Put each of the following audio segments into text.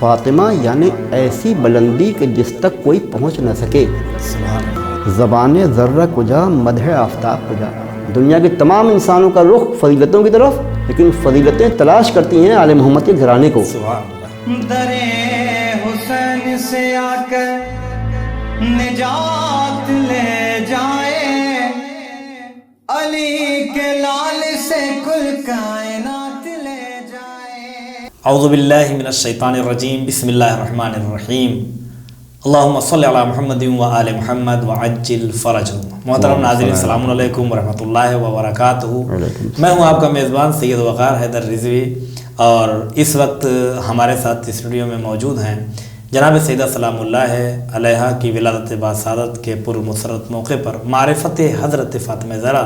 فاطمہ یعنی ایسی بلندی کہ جس تک کوئی پہنچ نہ سکے، زبان ذرہ کجا مدح آفتاب کجا۔ دنیا کے تمام انسانوں کا رخ فضیلتوں کی طرف، لیکن فضیلتیں تلاش کرتی ہیں آل محمد کے گھرانے کو۔ درے حسین سے آ کر نجات لے جائے، علی کے لال سے کل کائنات لے جائے۔ اعوذ باللہ من الشیطان الرجیم، بسم اللہ الرحمن الرحیم، اللہم صلی علی محمد و آل محمد وعجل فرجہم۔ محترم ناظرین، السلام علیکم ورحمۃ اللہ وبرکاتہ۔ میں ہوں آپ کا میزبان سید وقار حیدر رضوی، اور اس وقت ہمارے ساتھ اسٹوڈیو میں موجود ہیں جناب سیدہ سلام اللہ علیہا کی ولادت باسعادت کے پرمسرت موقع پر معرفت حضرت فاطمہ زہرا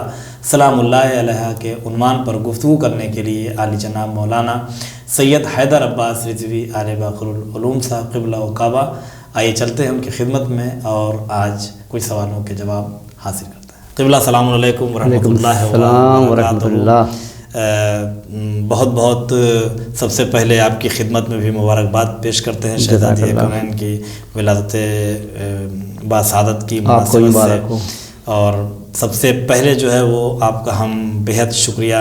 سلام اللہ علیہا کے عنوان پر گفتگو کرنے کے لیے عالی جناب مولانا سید حیدر عباس رضوی آل باقر العلوم صاحب قبلہ و کعبہ، آئیے چلتے ہیں ان کی خدمت میں اور آج کچھ سوالوں کے جواب حاصل کرتے ہیں۔ قبلہ السلام علیکم ورحمۃ اللہ وبرکاتہ۔ بہت بہت سب سے پہلے آپ کی خدمت میں بھی مبارکباد پیش کرتے ہیں شہزادی کونین کی ولادت باسعادت کی مناسبت سے، اور سب سے پہلے جو ہے وہ آپ کا ہم بہت شکریہ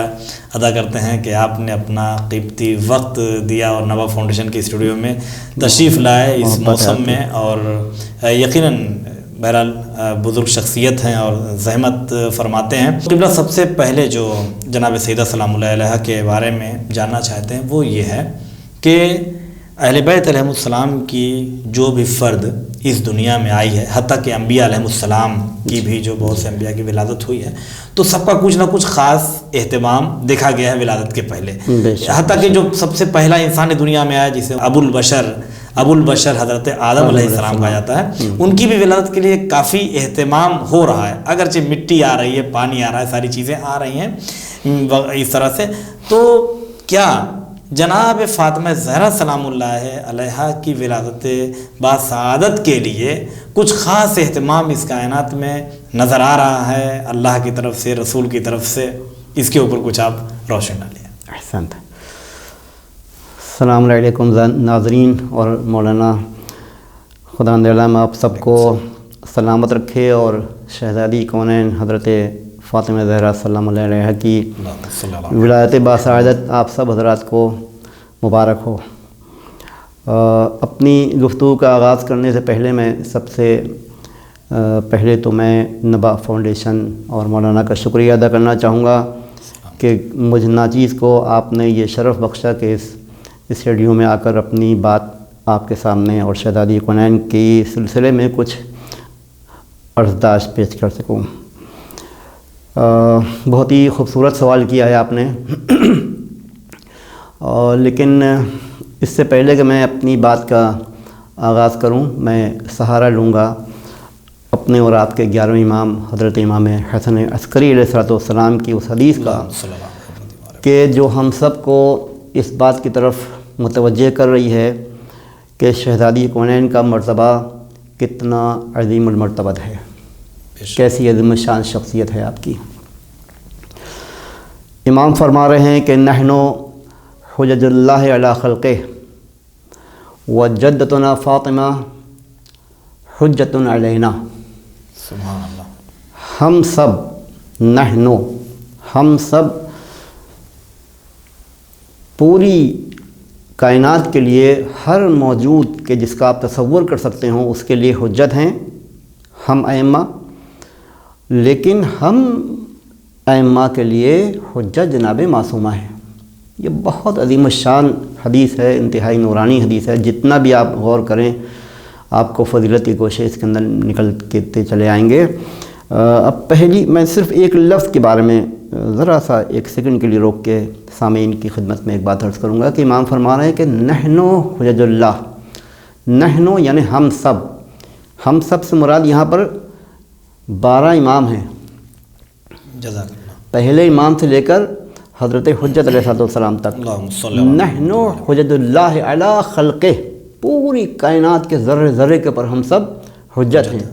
ادا کرتے ہیں کہ آپ نے اپنا قیمتی وقت دیا اور نوا فاؤنڈیشن کے اسٹوڈیو میں تشریف لائے اس موسم میں، اور یقیناً بہرحال بزرگ شخصیت ہیں اور زحمت فرماتے ہیں۔ قبلہ سب سے پہلے جو جناب سیدہ سلام اللہ علیہ کے بارے میں جاننا چاہتے ہیں وہ یہ ہے کہ اہل بیت علیہ السلام کی جو بھی فرد اس دنیا میں آئی ہے، حتیٰ کہ انبیاء علیہ السلام کی بھی جو بہت سے انبیاء کی ولادت ہوئی ہے، تو سب کا کچھ نہ کچھ خاص اہتمام دیکھا گیا ہے ولادت کے پہلے۔ حتیٰ کہ جو سب سے پہلا انسان دنیا میں آیا جسے ابو البشر حضرت آدم علیہ السلام کہا جاتا ہے، ان کی بھی ولادت کے لیے کافی اہتمام ہو رہا ہے، اگرچہ مٹی آ رہی ہے، پانی آ رہا ہے، ساری چیزیں آ رہی ہیں اس طرح سے۔ تو کیا جناب فاطمہ زہرا سلام اللہ علیہا کی ولادت باسعادت کے لیے کچھ خاص اہتمام اس کائنات میں نظر آ رہا ہے اللہ کی طرف سے، رسول کی طرف سے؟ اس کے اوپر کچھ آپ روشن ڈالیے۔ احسنت۔ السلام علیکم ناظرین، اور مولانا خدا نعلم آپ سب کو سلامت رکھے، اور شہزادی کونین حضرت فاطمہ زہرا سلام اللہ علیہا کی ولادت باسعادت آپ سب حضرات کو مبارک ہو۔ اپنی گفتگو کا آغاز کرنے سے پہلے میں سب سے پہلے تو میں نبا فاؤنڈیشن اور مولانا کا شکریہ ادا کرنا چاہوں گا کہ مجھ ناچیز کو آپ نے یہ شرف بخشا کہ اس اسٹوڈیو میں آ کر اپنی بات آپ کے سامنے اور شہزادی کونین کی سلسلے میں کچھ عرضداشت پیش کر سکوں۔ بہت ہی خوبصورت سوال کیا ہے آپ نے، لیکن اس سے پہلے کہ میں اپنی بات کا آغاز کروں، میں سہارا لوں گا اپنے اور آپ کے 11ویں امام حضرت امام حسن عسکری علیہ السلام کی اس حدیث کا کہ جو ہم سب کو اس بات کی طرف متوجہ کر رہی ہے کہ شہزادی کونین کا مرتبہ کتنا عظیم المرتبت ہے، کیسی عظیم شان شخصیت ہے آپ کی۔ امام فرما رہے ہیں کہ نحنو حجج اللہ علی خلقہ وجدتنا فاطمہ حجت علینا۔ سبحان اللہ۔ ہم سب پوری کائنات کے لیے، ہر موجود کے جس کا آپ تصور کر سکتے ہوں اس کے لیے حجت ہیں ہم ائمہ، لیکن ہم ائمہ کے لیے حجت جناب معصومہ ہے۔ یہ بہت عظیم الشان حدیث ہے، انتہائی نورانی حدیث ہے، جتنا بھی آپ غور کریں آپ کو فضیلت کی گوشے اس کے اندر نکلتے چلے آئیں گے۔ اب پہلی میں صرف ایک لفظ کے بارے میں ذرا سا ایک سیکنڈ کے لیے روک کے سامعین کی خدمت میں ایک بات عرض کروں گا کہ امام فرما رہے ہیں کہ نحنو حجج اللہ، نحنو یعنی ہم سب سے مراد یہاں پر 12 امام ہیں، جزاک اللہ، پہلے امام سے لے کر حضرت حجت علیہ السلام تک۔ نحنو حجج اللہ علی خلقہ، پوری کائنات کے ذرے ذرے کے پر ہم سب حجت ہیں۔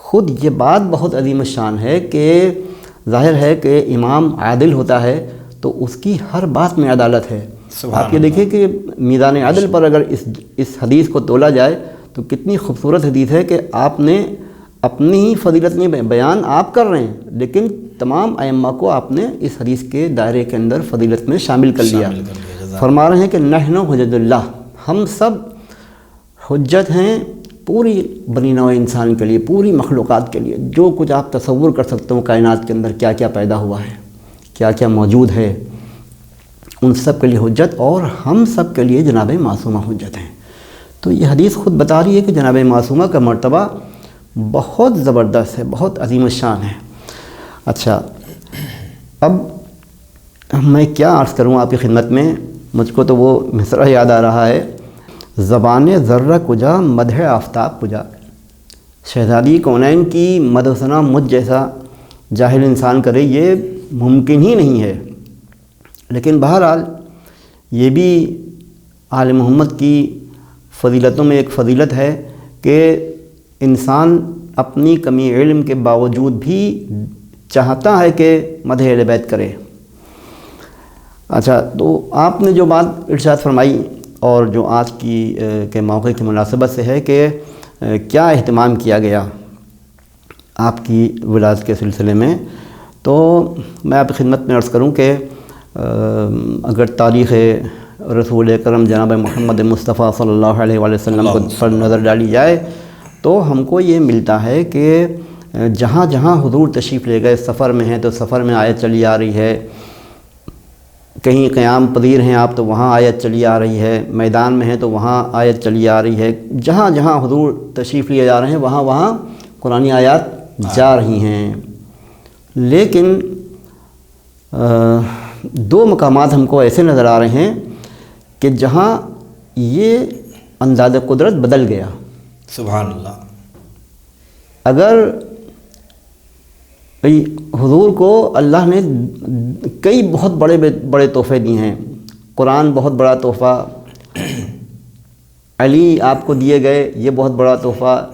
خود یہ بات بہت عظیم شان ہے کہ ظاہر ہے کہ امام عادل ہوتا ہے تو اس کی ہر بات میں عدالت ہے، سبحان آپ یہ دیکھیں کہ میزان عدل پر اگر اس حدیث کو تولا جائے تو کتنی خوبصورت حدیث ہے کہ آپ نے اپنی ہی فضیلت میں بیان آپ کر رہے ہیں، لیکن تمام ائمہ کو آپ نے اس حدیث کے دائرے کے اندر فضیلت میں شامل کر لیا۔ فرما رہے ہیں کہ نحن حجت اللہ، ہم سب حجت ہیں پوری بنی نوع انسان کے لیے، پوری مخلوقات کے لیے۔ جو کچھ آپ تصور کر سکتے ہو کائنات کے اندر کیا کیا پیدا ہوا ہے، کیا کیا موجود ہے، ان سب کے لیے حجت، اور ہم سب کے لیے جناب معصومہ حجت ہیں۔ تو یہ حدیث خود بتا رہی ہے کہ جناب معصومہ کا مرتبہ بہت زبردست ہے، بہت عظیم الشان ہے۔ اچھا، اب میں کیا عرض کروں آپ کی خدمت میں، مجھ کو تو وہ مصرع یاد آ رہا ہے، زبان ذرہ کجا مدح آفتاب کجا، شہزادی کونین کی مدح و ثنا مجھ جیسا جاہل انسان کرے یہ ممکن ہی نہیں ہے۔ لیکن بہرحال یہ بھی آل محمد کی فضیلتوں میں ایک فضیلت ہے کہ انسان اپنی کمی علم کے باوجود بھی چاہتا ہے کہ مدح اہل بیت کرے۔ اچھا، تو آپ نے جو بات ارشاد فرمائی اور جو آج کی کے موقع کی مناسبت سے ہے کہ کیا اہتمام کیا گیا آپ کی ولادت کے سلسلے میں، تو میں آپ کی خدمت میں عرض کروں کہ اگر تاریخ رسول اکرم جناب محمد مصطفیٰ صلی اللہ علیہ وآلہ وسلم کو پر نظر ڈالی جائے تو ہم کو یہ ملتا ہے کہ جہاں جہاں حضور تشریف لے گئے، سفر میں ہیں تو سفر میں آیت چلی آ رہی ہے، کہیں قیام پذیر ہیں آپ تو وہاں آیت چلی آ رہی ہے، میدان میں ہیں تو وہاں آیت چلی آ رہی ہے، جہاں جہاں حضور تشریف لیے جا رہے ہیں وہاں وہاں قرآنی آیات جا رہی ہیں۔ لیکن دو مقامات ہم کو ایسے نظر آ رہے ہیں کہ جہاں یہ انداز قدرت بدل گیا۔ سبحان اللہ۔ اگر حضور کو اللہ نے کئی بہت بڑے بڑے تحفے دیے ہیں، قرآن بہت بڑا تحفہ، علی آپ کو دیے گئے یہ بہت بڑا تحفہ،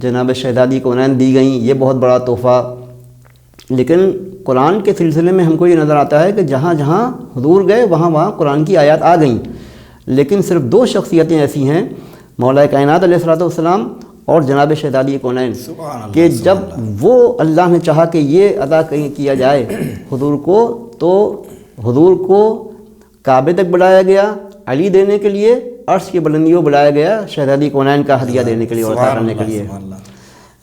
جناب شہزادی کونین دی گئیں یہ بہت بڑا تحفہ، لیکن قرآن کے سلسلے میں ہم کو یہ نظر آتا ہے کہ جہاں جہاں حضور گئے وہاں وہاں قرآن کی آیات آ گئیں، لیکن صرف دو شخصیتیں ایسی ہیں، مولا کائنات علیہ الصلوۃ والسلام اور جناب شہزادی کونین، کہ جب وہ اللہ نے چاہا کہ یہ ادا کیا جائے حضور کو، تو حضور کو کعبے تک بلایا گیا علی دینے کے لیے، عرش کی بلندیوں بلایا گیا شہزادی کونین کا ہدیہ دینے کے لیے اور عطا کرنے کے لیے۔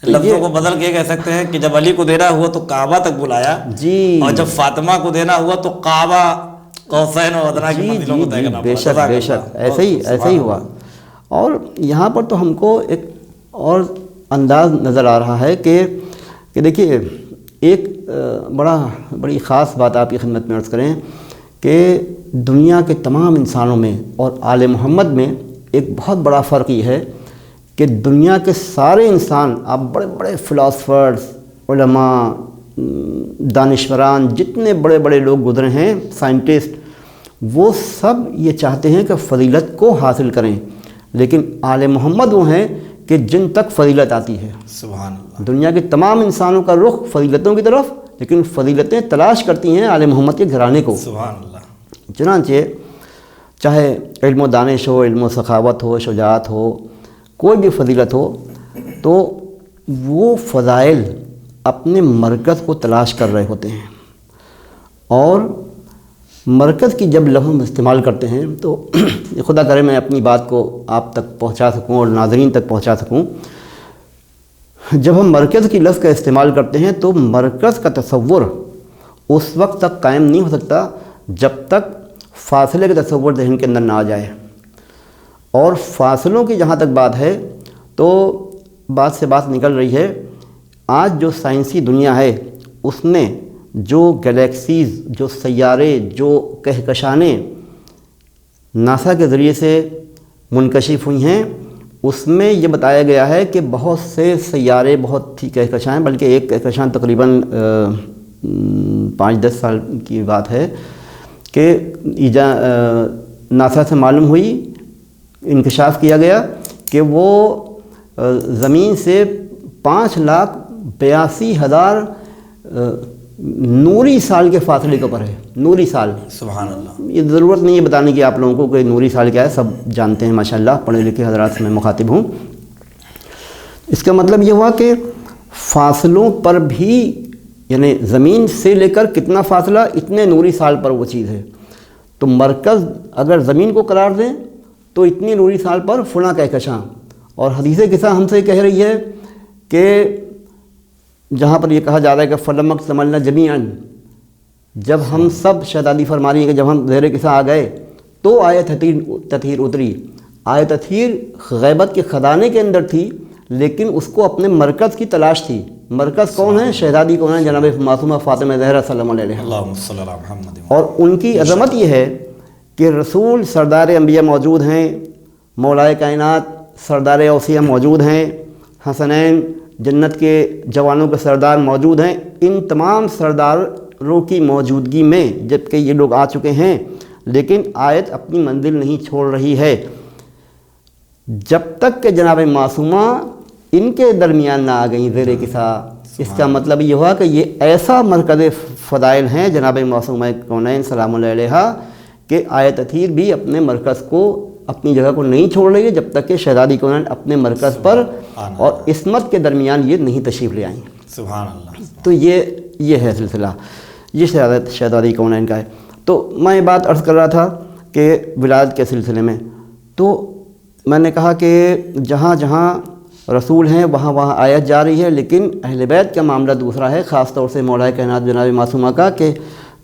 لفظوں کو بدل کے کہہ سکتے ہیں کہ جب علی کو دینا ہوا تو کعبہ تک بلایا، جی، اور جب فاطمہ کو دینا ہوا تو کعبہ قوسین و ادنیٰ کی منزلوں کو طے کرنا پڑا۔ بے شک بے شک، ایسے ہی ہوا۔ اور یہاں پر تو ہم کو ایک اور انداز نظر آ رہا ہے کہ دیکھیے ایک بڑی خاص بات آپ کی خدمت میں عرض کریں کہ دنیا کے تمام انسانوں میں اور آل محمد میں ایک بہت بڑا فرق یہ ہے کہ دنیا کے سارے انسان، آپ بڑے بڑے فلاسفرز، علماء، دانشوران، جتنے بڑے بڑے لوگ گزرے ہیں، سائنٹسٹ، وہ سب یہ چاہتے ہیں کہ فضیلت کو حاصل کریں، لیکن آل محمد وہ ہیں کہ جن تک فضیلت آتی ہے۔ سبحان اللہ۔ دنیا کے تمام انسانوں کا رخ فضیلتوں کی طرف، لیکن فضیلتیں تلاش کرتی ہیں آل محمد کے گھرانے کو۔ سبحان اللہ۔ چنانچہ چاہے علم و دانش ہو، علم و سخاوت ہو، شجاعت ہو، کوئی بھی فضیلت ہو، تو وہ فضائل اپنے مرکز کو تلاش کر رہے ہوتے ہیں، اور مرکز کی جب لفظ ہم استعمال کرتے ہیں تو خدا کرے میں اپنی بات کو آپ تک پہنچا سکوں اور ناظرین تک پہنچا سکوں۔ جب ہم مرکز کی لفظ کا استعمال کرتے ہیں تو مرکز کا تصور اس وقت تک قائم نہیں ہو سکتا جب تک فاصلے کا تصور ذہن کے اندر نہ آ جائے، اور فاصلوں کی جہاں تک بات ہے تو بات سے بات نکل رہی ہے۔ آج جو سائنسی دنیا ہے اس نے جو گلیکسیز، جو سیارے، جو کہکشانیں ناسا کے ذریعے سے منکشف ہوئی ہیں، اس میں یہ بتایا گیا ہے کہ بہت سے سیارے، بہت ہی کہکشاں، بلکہ ایک کہکشاں تقریباً 5-10 سال کی بات ہے کہ ناسا سے معلوم ہوئی، انکشاف کیا گیا کہ وہ زمین سے 5,82,000 نوری سال کے فاصلے کے اوپر ہے، نوری سال۔ سبحان اللہ۔ یہ ضرورت نہیں ہے بتانے کی آپ لوگوں کو کہ نوری سال کیا ہے، سب جانتے ہیں ماشاءاللہ، پڑھے لکھے حضرات سے میں مخاطب ہوں۔ اس کا مطلب یہ ہوا کہ فاصلوں پر بھی، یعنی زمین سے لے کر کتنا فاصلہ، اتنے نوری سال پر وہ چیز ہے۔ تو مرکز اگر زمین کو قرار دیں تو اتنی نوری سال پر فلاں کہکشاں، اور حدیث قصہ ہم سے کہہ رہی ہے کہ جہاں پر یہ کہا جا رہا ہے کہ فلمک سملنا جمیعاً، جب ہم سب شہزادی فرما رہی ہے کہ جب ہم زیر قصہ آ گئے تو آیت تطہیر اتری۔ آیت تطہیر غیبت کے خزانے کے اندر تھی، لیکن اس کو اپنے مرکز کی تلاش تھی۔ مرکز کون ہے؟ شہزادی کون ہے؟ جناب معصومہ فاطمہ زہرا صلی اللہ علیہ۔ اللہم صلی اللہ علیہ محمد۔ اور ان کی عظمت یہ ہے کہ رسول سردار انبیاء موجود ہیں، مولائے کائنات سردار اوصیاء موجود ہیں، حسنین جنت کے جوانوں کے سردار موجود ہیں۔ ان تمام سرداروں کی موجودگی میں جب کہ یہ لوگ آ چکے ہیں، لیکن آیت اپنی منزل نہیں چھوڑ رہی ہے جب تک کہ جناب معصومہ ان کے درمیان نہ آ گئیں زیر قصہ۔ اس کا مطلب یہ ہوا کہ یہ ایسا مرکز فضائل ہیں جناب معصومہ کونین سلام اللہ علیہ کہ آیت تطہیر بھی اپنے مرکز کو، اپنی جگہ کو نہیں چھوڑ رہی ہے جب تک کہ شہزادی کونین اپنے مرکز پر اور عصمت کے درمیان یہ نہیں تشریف لے آئیں۔ سبحان اللہ۔ تو یہ ہے سلسلہ، یہ شہزادی کونین کا ہے۔ تو میں یہ بات عرض کر رہا تھا کہ ولادت کے سلسلے میں، تو میں نے کہا کہ جہاں جہاں رسول ہیں وہاں وہاں آیت جا رہی ہے، لیکن اہل بیت کا معاملہ دوسرا ہے، خاص طور سے مولا کائنات جناب معصومہ کا، کہ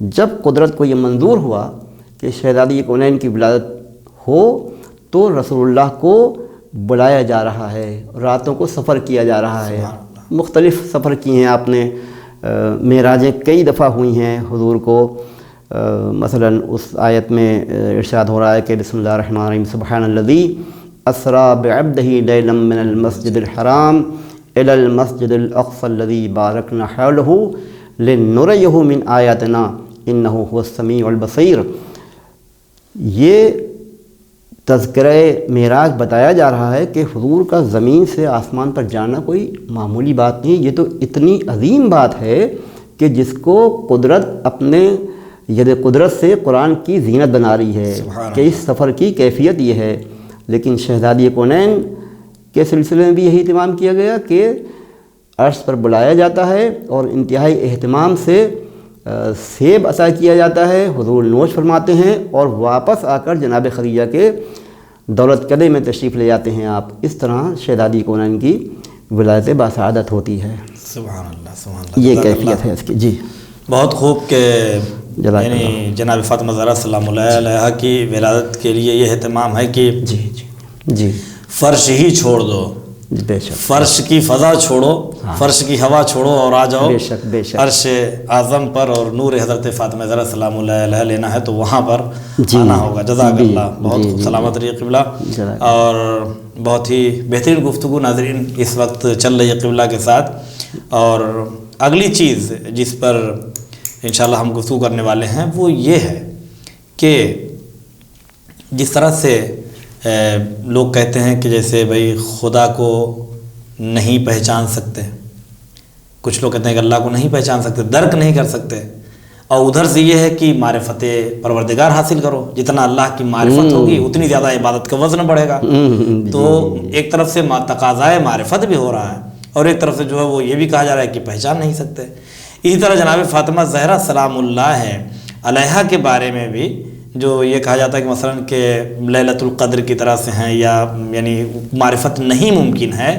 جب قدرت کو یہ منظور ہوا کہ شہزادی کونین کی ولادت ہو تو رسول اللہ کو بلایا جا رہا ہے، راتوں کو سفر کیا جا رہا ہے۔ مختلف سفر کیے ہیں آپ نے، معراجیں کئی دفعہ ہوئی ہیں حضور کو۔ مثلا اس آیت میں ارشاد ہو رہا ہے کہ بسم اللہ الرحمن الرحیم سبحان الذی اسری بعبدہ لیلا من المسجد الحرام الی المسجد الاقصی الذی بارکنا حولہ لنریہ من آیاتنا انہ هو السمیع البصیر۔ یہ تذکرہ معراج بتایا جا رہا ہے کہ حضور کا زمین سے آسمان پر جانا کوئی معمولی بات نہیں، یہ تو اتنی عظیم بات ہے کہ جس کو قدرت اپنے ید قدرت سے قرآن کی زینت بنا رہی ہے کہ اس سفر کی کیفیت یہ ہے۔ لیکن شہزادی کونین کے سلسلے میں بھی یہی اہتمام کیا گیا کہ عرش پر بلایا جاتا ہے اور انتہائی اہتمام سے سیب عطا کیا جاتا ہے، حضور نوش فرماتے ہیں اور واپس آ کر جناب خدیجہ کے دولت قلعے میں تشریف لے جاتے ہیں آپ۔ اس طرح شہزادی کونین کی ولادت باسعادت ہوتی ہے۔ سبحان اللہ، سبحان اللہ۔ یہ کیفیت ہے اس کی۔ جی بہت خوب کہ یعنی جناب فاطمہ زہرا سلام اللہ علیہ کی ولادت کے لیے یہ اہتمام ہے کہ جی جی جی فرش ہی چھوڑ دو، بے شک، فرش کی فضا چھوڑو، فرش کی ہوا چھوڑو اور آ جاؤ بے شک بے شک، عرش اعظم پر، اور نور حضرت فاطمہ زہرا سلام اللہ علیہ لینا ہے تو وہاں پر آنا ہوگا۔ جزاک اللہ، بہت سلامت رہیے قبلہ۔ اور بہت ہی بہترین گفتگو ناظرین اس وقت چل رہی ہے قبلہ کے ساتھ، اور اگلی چیز جس پر انشاءاللہ ہم گفتگو کرنے والے ہیں وہ یہ ہے کہ جس طرح سے لوگ کہتے ہیں کہ جیسے بھائی خدا کو نہیں پہچان سکتے، کچھ لوگ کہتے ہیں کہ اللہ کو نہیں پہچان سکتے، درک نہیں کر سکتے، اور ادھر سے یہ ہے کہ معرفت پروردگار حاصل کرو، جتنا اللہ کی معرفت ہوگی اتنی زیادہ عبادت کا وزن بڑھے گا۔ تو ایک طرف سے تقاضائے معرفت بھی ہو رہا ہے، اور ایک طرف سے جو ہے وہ یہ بھی کہا جا رہا ہے کہ پہچان نہیں سکتے۔ اسی طرح جناب فاطمہ زہرا سلام اللہ علیہ کے بارے میں بھی جو یہ کہا جاتا ہے کہ مثلا کہ لیلۃ القدر کی طرح سے ہیں، یا یعنی معرفت نہیں ممکن ہے،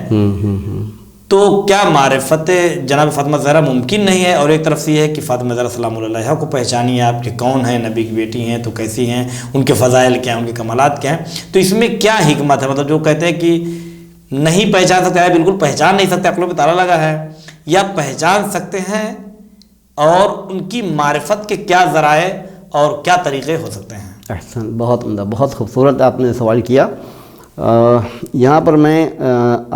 تو کیا معرفت جناب فاطمہ زہرا ممکن نہیں ہے؟ اور ایک طرف سے یہ ہے کہ فاطمہ زہرا سلام اللہ علیہ کو پہچانیے آپ کہ کون ہیں، نبی کی بیٹی ہیں تو کیسی ہیں، ان کے فضائل کیا ہیں، ان کے کمالات کیا ہیں۔ تو اس میں کیا حکمت ہے؟ مطلب جو کہتے ہیں کہ نہیں پہچان سکتے، بالکل پہچان نہیں سکتے، عقلوں پہ تالا لگا ہے، یا پہچان سکتے ہیں، اور ان کی معرفت کے کیا ذرائع اور کیا طریقے ہو سکتے ہیں؟ احسن، بہت عمدہ، بہت خوبصورت آپ نے سوال کیا۔ یہاں پر میں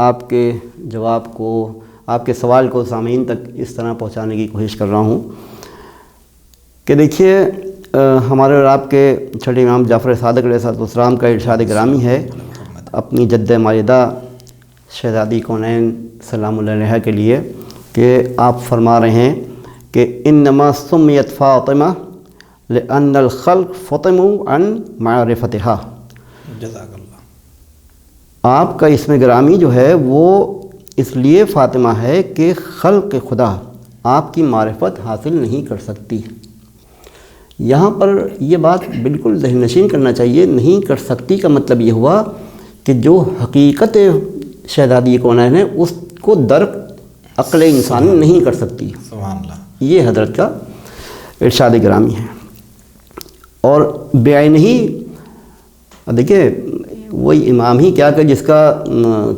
آپ کے جواب کو، آپ کے سوال کو سامعین تک اس طرح پہنچانے کی کوشش کر رہا ہوں کہ دیکھیے ہمارے اور آپ کے چھٹے امام جعفر صادق علیہ السلام کا ارشاد گرامی ہے اپنی جد ماجدہ شہزادی کونین سلام اللہ علیہ کے لیے، کہ آپ فرما رہے ہیں کہ انما سمیت فاطمہ لأن الخلق فطموا عن معرفتها، جزاک اللہ۔ آپ کا اسم گرامی جو ہے وہ اس لیے فاطمہ ہے کہ خلق خدا آپ کی معرفت حاصل نہیں کر سکتی۔ یہاں پر یہ بات بالکل ذہن نشین کرنا چاہیے، نہیں کر سکتی کا مطلب یہ ہوا کہ جو حقیقت شہزادی کونین ہے اس کو درک عقل انسانی نہیں کر سکتی۔ سبحان اللہ۔ یہ حضرت کا ارشاد گرامی ہے۔ اور بعین ہی دیکھیے وہی امام ہی کیا کہ جس کا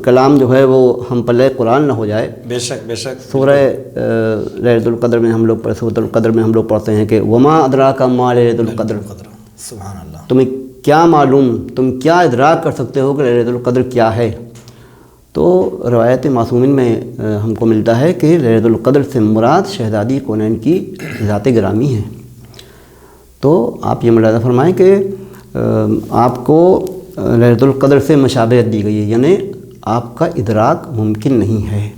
کلام جو ہے وہ ہم پلے قرآن نہ ہو جائے۔ بے شک بے شک۔ سورہ لیلۃ القدر میں ہم لوگ سورۃ القدر میں ہم لوگ پڑھتے ہیں کہ وما ادراک ما لیلۃ القدر، سبحان اللہ۔ تمہیں کیا معلوم، تم کیا ادراک کر سکتے ہو کہ لیلۃ القدر کیا ہے؟ تو روایت معصومین میں ہم کو ملتا ہے کہ لیلۃ القدر سے مراد شہزادی کونین کی ذات گرامی ہے۔ تو آپ یہ ملاحظہ فرمائیں کہ آپ کو لیلۃ القدر سے مشابہت دی گئی ہے، یعنی آپ کا ادراک ممکن نہیں ہے۔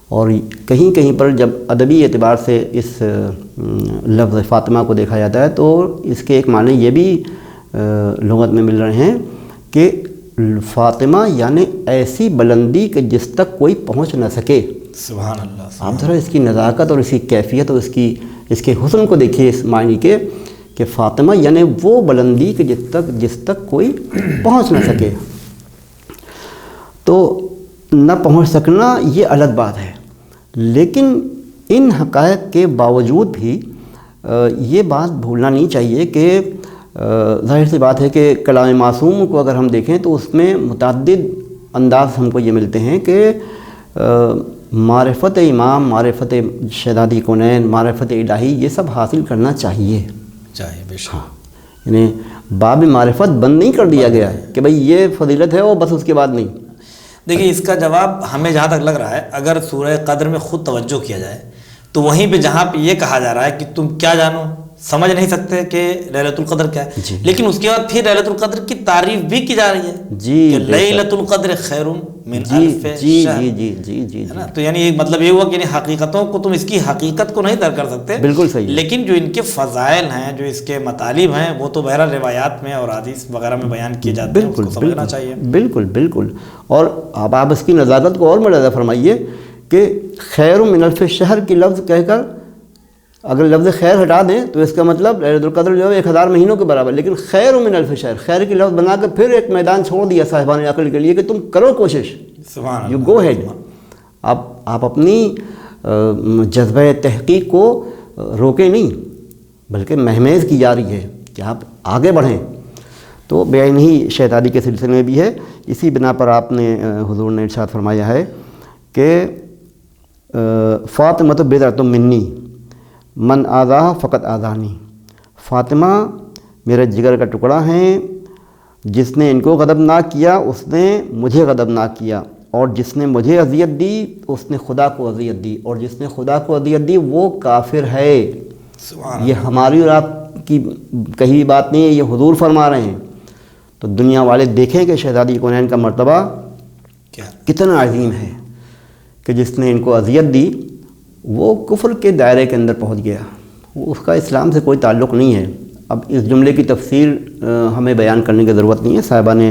اور کہیں کہیں پر جب ادبی اعتبار سے اس لفظ فاطمہ کو دیکھا جاتا ہے تو اس کے ایک معنی یہ بھی لغت میں مل رہے ہیں کہ فاطمہ یعنی ایسی بلندی کہ جس تک کوئی پہنچ نہ سکے۔ سبحان اللہ۔ آپ ذرا اس کی نزاکت اور اس کی کیفیت اور اس کے حسن کو دیکھیے اس معنی کے کہ فاطمہ یعنی وہ بلندی کہ جس تک کوئی پہنچ نہ سکے۔ تو نہ پہنچ سکنا یہ الگ بات ہے، لیکن ان حقائق کے باوجود بھی یہ بات بھولنا نہیں چاہیے کہ ظاہر سی بات ہے کہ کلام معصوم کو اگر ہم دیکھیں تو اس میں متعدد انداز ہم کو یہ ملتے ہیں کہ معرفت امام، معرفت شہزادی کونین، معرفت الہی یہ سب حاصل کرنا چاہیے۔ بے شک۔ یعنی باب معرفت بند نہیں کر دیا گیا ہے کہ بھئی یہ فضیلت ہے اور بس اس کے بعد نہیں۔ دیکھیے اس کا جواب ہمیں جہاں تک لگ رہا ہے اگر سورہ قدر میں خود توجہ کیا جائے تو وہیں پہ جہاں پہ یہ کہا جا رہا ہے کہ تم کیا جانو، سمجھ نہیں سکتے کہ لیلۃ القدر کیا ہے، جی۔ لیکن اس کے بعد پھر لیلۃ القدر کی تعریف بھی کی جا رہی ہے جی کہ لیلۃ القدر خیر من الف جی شہر، جی جی جی جی ہے نا؟ تو یعنی مطلب یہ ہوا کہ حقیقتوں کو تم اس کی حقیقت کو نہیں درک کر سکتے، بالکل صحیح، لیکن جو ان کے فضائل ہیں، جو اس کے مطالب ہیں، وہ تو بہرحال روایات میں اور حدیث وغیرہ میں بیان کیے جاتے ہیں، اس کو سمجھنا چاہیے۔ بالکل بالکل۔ اور اب آپ اس کی نزاکت کو اور ملاحظہ فرمائیے کہ خیر من الف شہر کی لفظ کہہ کر اگر لفظ خیر ہٹا دیں تو اس کا مطلب لیلۃ القدر جو ہے 1000 مہینوں کے برابر، لیکن خیر من الف شہر، خیر کی لفظ بنا کر پھر ایک میدان چھوڑ دیا صاحبان عقل کے لیے کہ تم کرو کوشش، سبحان یو اللہ۔ Go head. آپ اپنی جذبہ تحقیق کو روکیں نہیں بلکہ مہمیز کی جا رہی ہے کہ آپ آگے بڑھیں۔ تو بعین ہی شہزادی کے سلسلے میں بھی ہے، اسی بنا پر آپ نے حضور نے ارشاد فرمایا ہے کہ فاطمہ بضعۃ منی من آذاہ فقط آذانی، فاطمہ میرے جگر کا ٹکڑا ہیں، جس نے ان کو غضبناک کیا اس نے مجھے غضبناک کیا، اور جس نے مجھے اذیت دی اس نے خدا کو اذیت دی، اور جس نے خدا کو اذیت دی وہ کافر ہے۔ یہ ہماری اور آپ کی کہی بات نہیں ہے، یہ حضور فرما رہے ہیں۔ تو دنیا والے دیکھیں کہ شہزادی کونین کا مرتبہ کتنا عظیم ہے کہ جس نے ان کو اذیت دی وہ کفر کے دائرے کے اندر پہنچ گیا، اس کا اسلام سے کوئی تعلق نہیں ہے۔ اب اس جملے کی تفسیر ہمیں بیان کرنے کی ضرورت نہیں ہے، صاحبان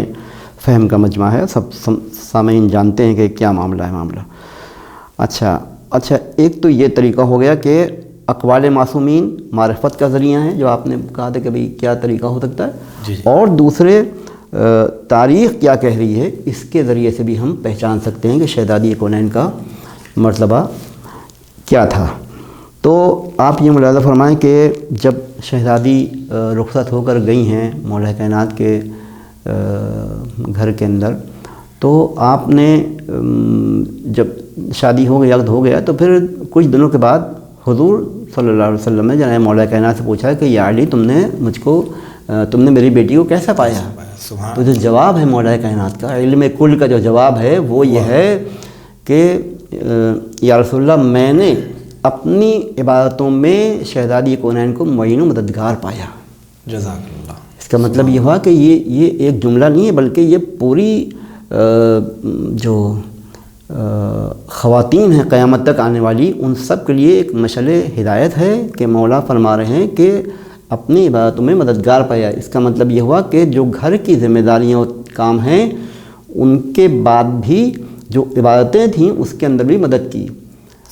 فہم کا مجمع ہے، سب سامعین جانتے ہیں کہ کیا معاملہ ہے معاملہ۔ اچھا ایک تو یہ طریقہ ہو گیا کہ اقوال معصومین معرفت کا ذریعہ ہیں، جو آپ نے کہا تھا کہ بھئی کیا طریقہ ہو سکتا ہے، اور دوسرے تاریخ کیا کہہ رہی ہے اس کے ذریعے سے بھی ہم پہچان سکتے ہیں کہ شہزادی کونین کا مرتبہ کیا تھا۔ تو آپ یہ ملاحظہ فرمائیں کہ جب شہزادی رخصت ہو کر گئی ہیں مولا کائنات کے گھر کے اندر، تو آپ نے جب شادی ہو گیا، عقد ہو گیا، تو پھر کچھ دنوں کے بعد حضور صلی اللہ علیہ وسلم نے جناب مولا کائنات سے پوچھا کہ یا علی تم نے میری بیٹی کو کیسا پایا؟ تو جو جواب ہے مولا کائنات کا، علم کل کا جو جواب ہے وہ یہ ہے کہ یا رسول اللہ میں نے اپنی عبادتوں میں شہزادی کونین کو معین و مددگار پایا۔ جزاک اللہ۔ اس کا مطلب یہ ہوا کہ یہ ایک جملہ نہیں ہے بلکہ یہ پوری جو خواتین ہیں قیامت تک آنے والی، ان سب کے لیے ایک مشعل ہدایت ہے کہ مولا فرما رہے ہیں کہ اپنی عبادتوں میں مددگار پایا۔ اس کا مطلب یہ ہوا کہ جو گھر کی ذمہ داریاں اور کام ہیں ان کے بعد بھی جو عبادتیں تھیں اس کے اندر بھی مدد کی۔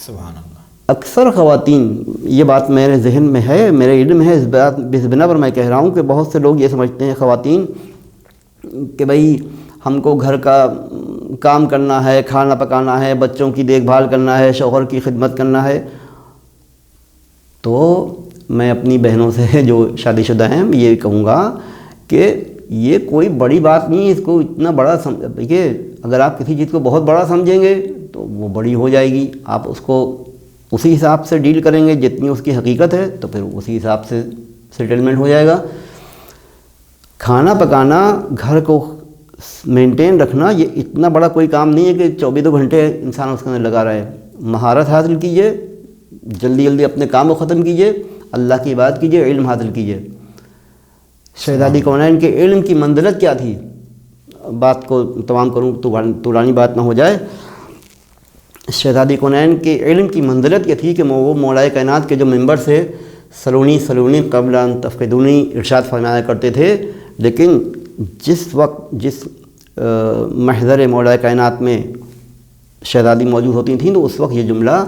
سبحان اللہ۔ اکثر خواتین، یہ بات میرے ذہن میں ہے، میرے علم ہے، اس بنا پر میں کہہ رہا ہوں کہ بہت سے لوگ یہ سمجھتے ہیں خواتین کہ بھئی ہم کو گھر کا کام کرنا ہے، کھانا پکانا ہے، بچوں کی دیکھ بھال کرنا ہے، شوہر کی خدمت کرنا ہے۔ تو میں اپنی بہنوں سے جو شادی شدہ ہیں یہ کہوں گا کہ یہ کوئی بڑی بات نہیں ہے، اس کو اتنا بڑا دیکھیے، اگر آپ کسی چیز کو بہت بڑا سمجھیں گے تو وہ بڑی ہو جائے گی، آپ اس کو اسی حساب سے ڈیل کریں گے جتنی اس کی حقیقت ہے، تو پھر اسی حساب سے سیٹلمنٹ ہو جائے گا۔ کھانا پکانا، گھر کو مینٹین رکھنا، یہ اتنا بڑا کوئی کام نہیں ہے کہ 24 گھنٹے انسان اس کے اندر لگا رہے۔ مہارت حاصل کیجئے، جلدی جلدی اپنے کام کو ختم کیجئے، اللہ کی عبادت کیجئے، علم حاصل کیجئے۔ شہزادی کونین کے علم کی منزلت کیا تھی؟ بات کو تمام کروں تو طولانی بات نہ ہو جائے۔ شہزادی کونین کے علم کی منزلت یہ تھی کہ وہ مولا کائنات کے جو ممبر سے سلونی سلونی قبل ان تفقدونی ارشاد فرمایا کرتے تھے، لیکن جس وقت جس محضر مولا کائنات میں شہزادی موجود ہوتی تھیں تو اس وقت یہ جملہ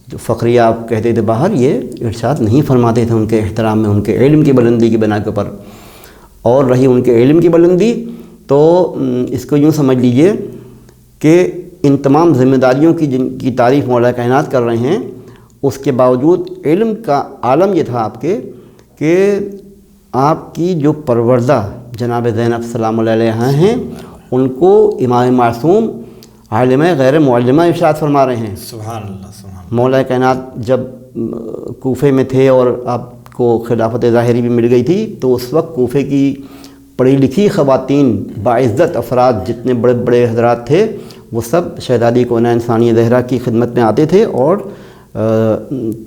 جو فقریہ آپ کہتے تھے باہر، یہ ارشاد نہیں فرماتے تھے ان کے احترام میں، ان کے علم کی بلندی کی بنا کے اوپر۔ اور رہی ان کے علم کی بلندی تو اس کو یوں سمجھ لیجئے کہ ان تمام ذمہ داریوں کی جن کی تعریف مولا کائنات کر رہے ہیں، اس کے باوجود علم کا عالم یہ تھا آپ کے کہ آپ کی جو پروردہ جناب زینب سلام اللہ علیہا ہیں، ان کو امام معصوم عالم غیر معلمہ ارشاد فرما رہے ہیں۔ سبحان اللہ، سبحان اللہ۔ مولا کائنات جب کوفے میں تھے اور آپ کو خلافت ظاہری بھی مل گئی تھی، تو اس وقت کوفے کی پڑھی لکھی خواتین، باعزت افراد، جتنے بڑے بڑے حضرات تھے، وہ سب شہزادی کونین ثانیہ زہرا کی خدمت میں آتے تھے اور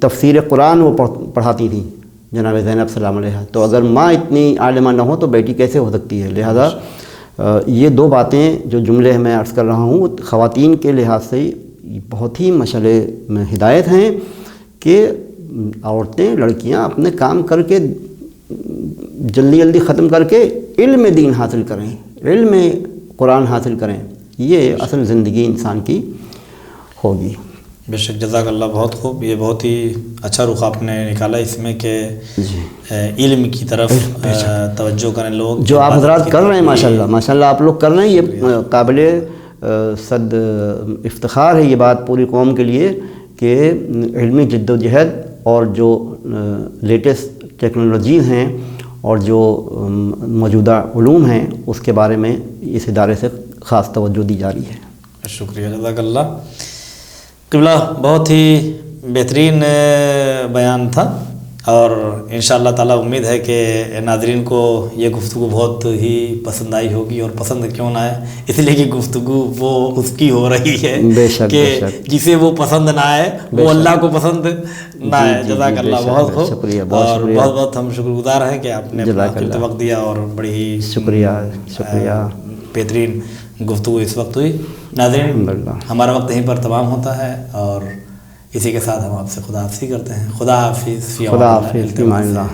تفسیر قرآن وہ پڑھاتی تھیں جناب زینب سلام علیہا۔ تو اگر ماں اتنی عالمہ نہ ہو تو بیٹی کیسے ہو سکتی ہے؟ لہذا یہ دو باتیں جو جملے میں عرض کر رہا ہوں خواتین کے لحاظ سے بہت ہی مشعل ہدایت ہیں کہ عورتیں، لڑکیاں اپنے کام کر کے جلدی جلدی ختم کر کے علم دین حاصل کریں، علم قرآن حاصل کریں، یہ اصل زندگی انسان کی ہوگی۔ بے شک، جزاک اللہ، بہت خوب۔ یہ بہت ہی اچھا رخ آپ نے نکالا اس میں کہ علم کی طرف توجہ کریں لوگ، جو آپ حضرات کر رہے ہیں ماشاءاللہ آپ لوگ کر رہے ہیں، یہ قابل صد افتخار ہے یہ بات پوری قوم کے لیے کہ علمی جد و جہد اور جو لیٹسٹ ٹیکنالوجیز ہیں اور جو موجودہ علوم ہیں اس کے بارے میں اس ادارے سے خاص توجہ دی جا رہی ہے۔ شکریہ، جزاک اللہ۔ قبلہ بہت ہی بہترین بیان تھا اور انشاءاللہ تعالیٰ امید ہے کہ ناظرین کو یہ گفتگو بہت ہی پسند آئی ہوگی، اور پسند کیوں نہ آئے، اس لیے کہ گفتگو وہ اس کی ہو رہی ہے کہ جسے وہ پسند نہ آئے وہ اللہ کو پسند نہ آئے۔ جزاک اللہ، بہت خوب، شکریہ، اور بہت بہت ہم شکر گزار ہیں کہ آپ نے اپنا وقت دیا اور بڑی ہی شکریہ بہترین گفتگو اس وقت ہوئی۔ ناظرین، ہمارا وقت یہیں پر تمام ہوتا ہے اور اسی کے ساتھ ہم آپ سے خدا حافظی کرتے ہیں۔ خدا حافظ، خدا حافظ، فی امان اللہ۔